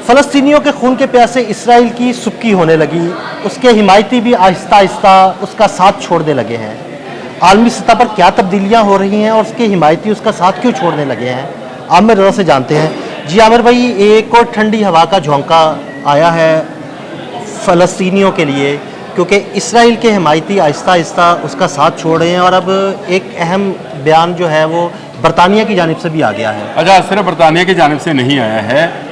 फ़लस्तीनियों के खून के प्यासे इसराइल की सुबकी होने लगी, उसके हिमायती भी आहिस्ता आहिस्ता उसका साथ छोड़ने लगे हैं। आलमी सतह पर क्या तब्दीलियां हो रही हैं और उसके हिमायती उसका साथ क्यों छोड़ने लगे हैं, आमिर रज़ा से जानते हैं। जी आमिर भाई, एक और ठंडी हवा का झोंका आया है फ़लस्तीनियों के लिए, क्योंकि इसराइल के हिमायती आहिस्ता आहिस्ता उसका साथ छोड़ रहे हैं और अब एक अहम बयान जो है वो बरतानिया की जानिब से भी आ गया है। अच्छा, सिर्फ बरतानिया की जानिब से नहीं आया है।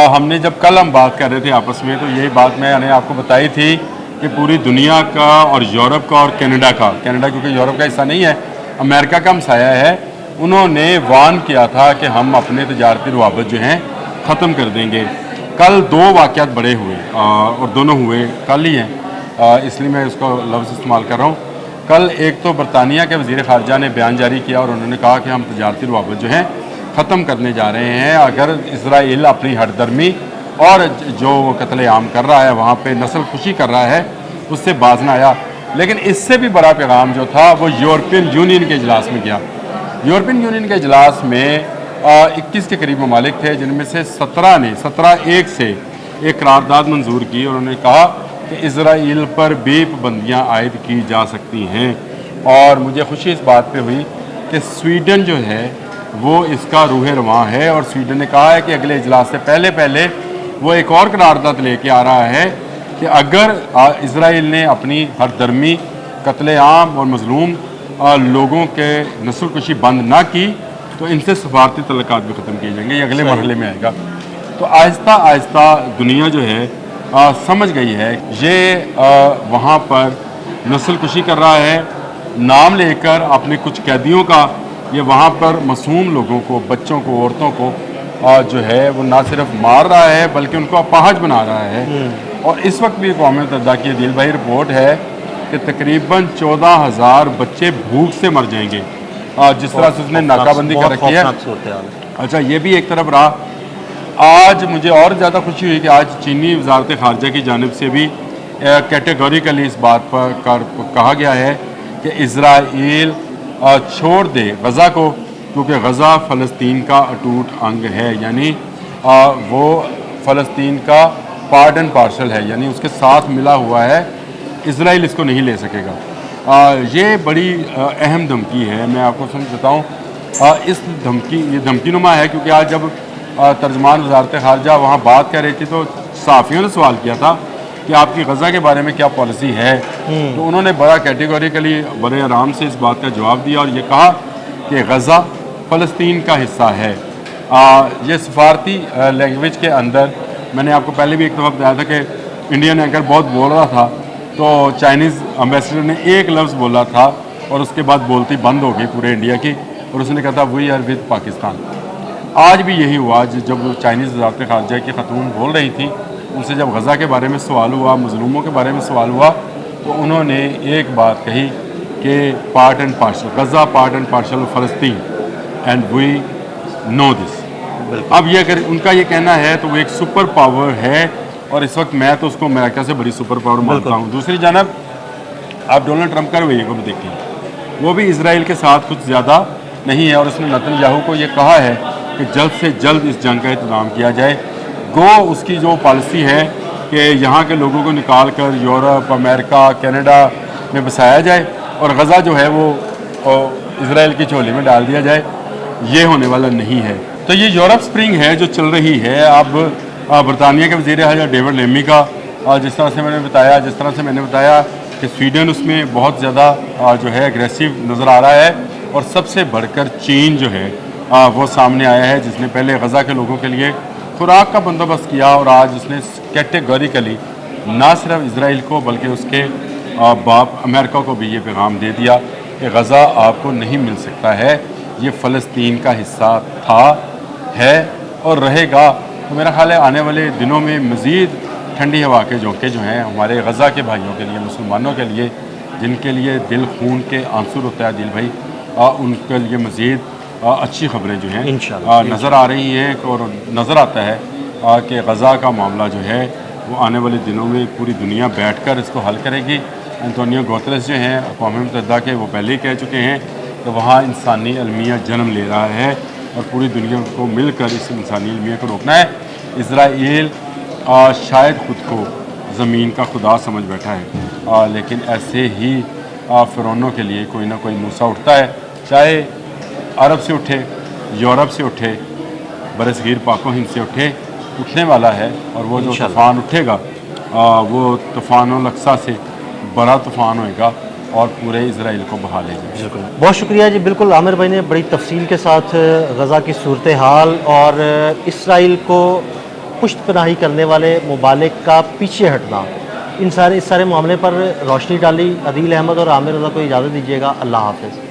हमने जब कल हम बात कर रहे थे आपस में, तो यही बात मैंने आपको बताई थी कि पूरी दुनिया का और यूरोप का और कनाडा क्योंकि यूरोप का हिस्सा नहीं है, अमेरिका का हमसाया है, उन्होंने वार्न किया था कि हम अपने तजारती रवाबत जो हैं ख़त्म कर देंगे। कल दो वाक़यात बड़े हुए और दोनों हुए कल ही हैं, इसलिए मैं उसको लफ्ज़ इस्तेमाल कर रहा हूँ। कल एक तो बरतानिया के वज़ीर ख़ारजा ने बयान जारी किया और उन्होंने कहा कि हम तजारती रवाबत जो हैं ख़त्म करने जा रहे हैं अगर इसराइल अपनी हरदर्मी और जो वो कत्ल आम कर रहा है, वहाँ पे नस्ल खुशी कर रहा है, उससे बाज ना आया। लेकिन इससे भी बड़ा पैगाम जो था वो यूरोपियन यूनियन के इजलास में गया। यूरोपियन यूनियन के इजलास में 21 के करीब ममालिक थे, जिनमें से 17 से एक करारदाद मंजूर की और उन्होंने कहा कि इसराइल पर भी पाबंदियाँ आयद की जा सकती हैं। और मुझे खुशी इस बात पे हुई कि स्वीडन जो है वो इसका रूह रवां है और स्वीडन ने कहा है कि अगले इजलास से पहले वो एक और करारदाद लेके आ रहा है कि अगर इसराइल ने अपनी हरदर्मी, कत्ले आम और मजलूम लोगों के नस्ल कुशी बंद ना की तो इनसे सफारती तल्लुकात भी ख़त्म किए जाएंगे। ये अगले मरहले में आएगा। तो आहिस्ता आहिस्ता दुनिया जो है समझ गई है ये वहाँ पर नस्ल कुशी कर रहा है, नाम लेकर अपने कुछ कैदियों का ये वहाँ पर मासूम लोगों को, बच्चों को, औरतों को जो है वो ना सिर्फ मार रहा है बल्कि उनको अपाहज बना रहा है। और इस वक्त भी कौम मुत्तहिदा की दिल भाई रिपोर्ट है कि तकरीबन 14,000 बच्चे भूख से मर जाएंगे जिस तरह से उसने नाकाबंदी कर रखी है। अच्छा, ये भी एक तरफ रहा। आज मुझे और ज़्यादा खुशी हुई कि आज चीनी वजारत ख़ारजा की जानिब से भी कैटेगोरिकली इस बात पर कहा गया है कि इसराइल छोड़ दे गज़ा को, क्योंकि गज़ा फ़लस्तीन का अटूट अंग है, यानी वो फ़लस्तीन का पार्ट एंड पार्सल है, यानी उसके साथ मिला हुआ है, इसराइल इसको नहीं ले सकेगा। ये बड़ी अहम धमकी है। मैं आपको समझता हूँ इस ये धमकी नुमा है, क्योंकि आज जब तर्जमान वजारत ख़ारजा वहाँ बात कर रही थी तो सहाफ़ियों ने सवाल किया था कि आपकी गज़ा के बारे में क्या पॉलिसी है। तो उन्होंने बड़ा कैटेगोरिकली बड़े आराम से इस बात का जवाब दिया और ये कहा कि गज़ा फ़लस्तीन का हिस्सा है। ये सफारती लैंग्वेज के अंदर मैंने आपको पहले भी एक दफ़ा बताया था कि इंडियन एंकर बहुत बोल रहा था तो चाइनीज़ एम्बेसडर ने एक लफ्ज़ बोला था और उसके बाद बोलती बंद हो गई पूरे इंडिया की, और उसने कहा था वी आर विद पाकिस्तान। आज भी यही हुआ, जब चाइनीज़ वज़ारत ख़ारजा की ख़तून बोल रही थी, उनसे जब गज़ा के बारे में सवाल हुआ, मज़लूमों के बारे में सवाल हुआ, तो उन्होंने एक बात कही कि part and parcel Gaza, part and parcel फ़लस्तीन एंड वी नो दिस। अब ये अगर उनका ये कहना है तो वो एक सुपर पावर है और इस वक्त मैं तो उसको अमेरिका से बड़ी सुपर पावर मानता हूँ। दूसरी जानब आप डोनाल्ड ट्रंप का रवैये को भी देखें, वो भी इसराइल के साथ कुछ ज़्यादा नहीं है और उसने नेतन्याहू को ये कहा है कि जल्द से जल्द इस जंग का इंतज़ाम किया जाए। गो उसकी जो पॉलिसी है कि यहाँ के लोगों को निकाल कर यूरोप, अमेरिका, कनाडा में बसाया जाए और गज़ा जो है वो इसराइल की झोली में डाल दिया जाए, ये होने वाला नहीं है। तो ये यूरोप स्प्रिंग है जो चल रही है। अब बरतानिया के वज़ीर ख़ारजा डेविड लेमी का जिस तरह से मैंने बताया कि स्वीडन उसमें बहुत ज़्यादा जो है एग्रेसिव नज़र आ रहा है और सबसे बढ़कर चीन जो है वो सामने आया है, जिसने पहले गज़ा के लोगों के लिए खुराक का बंदोबस्त किया और आज उसने कैटेगोरिकली ना सिर्फ इसराइल को बल्कि उसके बाप अमेरिका को भी ये पैगाम दे दिया कि गज़ा आपको नहीं मिल सकता है, ये फ़लस्तीन का हिस्सा था, है और रहेगा। तो मेरा ख्याल है आने वाले दिनों में मज़ीद ठंडी हवा के झोंके जो हैं हमारे गज़ा के भाइयों के लिए, मुसलमानों के लिए, जिनके लिए दिल खून के आंसू होता है दिल भाई, उनके लिए मज़ीद अच्छी खबरें जो हैं नज़र आ रही हैं और नज़र आता है कि गज़ा का मामला जो है वो आने वाले दिनों में पूरी दुनिया बैठकर इसको हल करेगी। एंटोनियो गुतेरेस जो हैं अक़वाम मुत्तहिदा के, वो पहले ही कह चुके हैं कि वहाँ इंसानी अलमिया जन्म ले रहा है और पूरी दुनिया को मिलकर इस इंसानी अलमिया को रोकना है। इसराइल शायद खुद को ज़मीन का खुदा समझ बैठा है, लेकिन ऐसे ही फ़िरौनों के लिए कोई ना कोई मूसा उठता है, चाहे अरब से उठे, यूरोप से उठे, बरसगीर पाको हिंद से उठने वाला है। और वो जो तूफ़ान उठेगा वो तूफ़ान अल-अक्सा से बड़ा तूफ़ान होएगा और पूरे इज़राइल को बहा लेगा। बिल्कुल, बहुत शुक्रिया जी। बिल्कुल आमिर भाई ने बड़ी तफसील के साथ गज़ा की सूरत हाल और इसराइल को पुश्त पनाही करने वाले मुबालिग का पीछे हटना, इस सारे मामले पर रोशनी डाली। अदील अहमद और आमिर रज़ा को इजाज़त दीजिएगा। अल्लाह हाफ़िज़।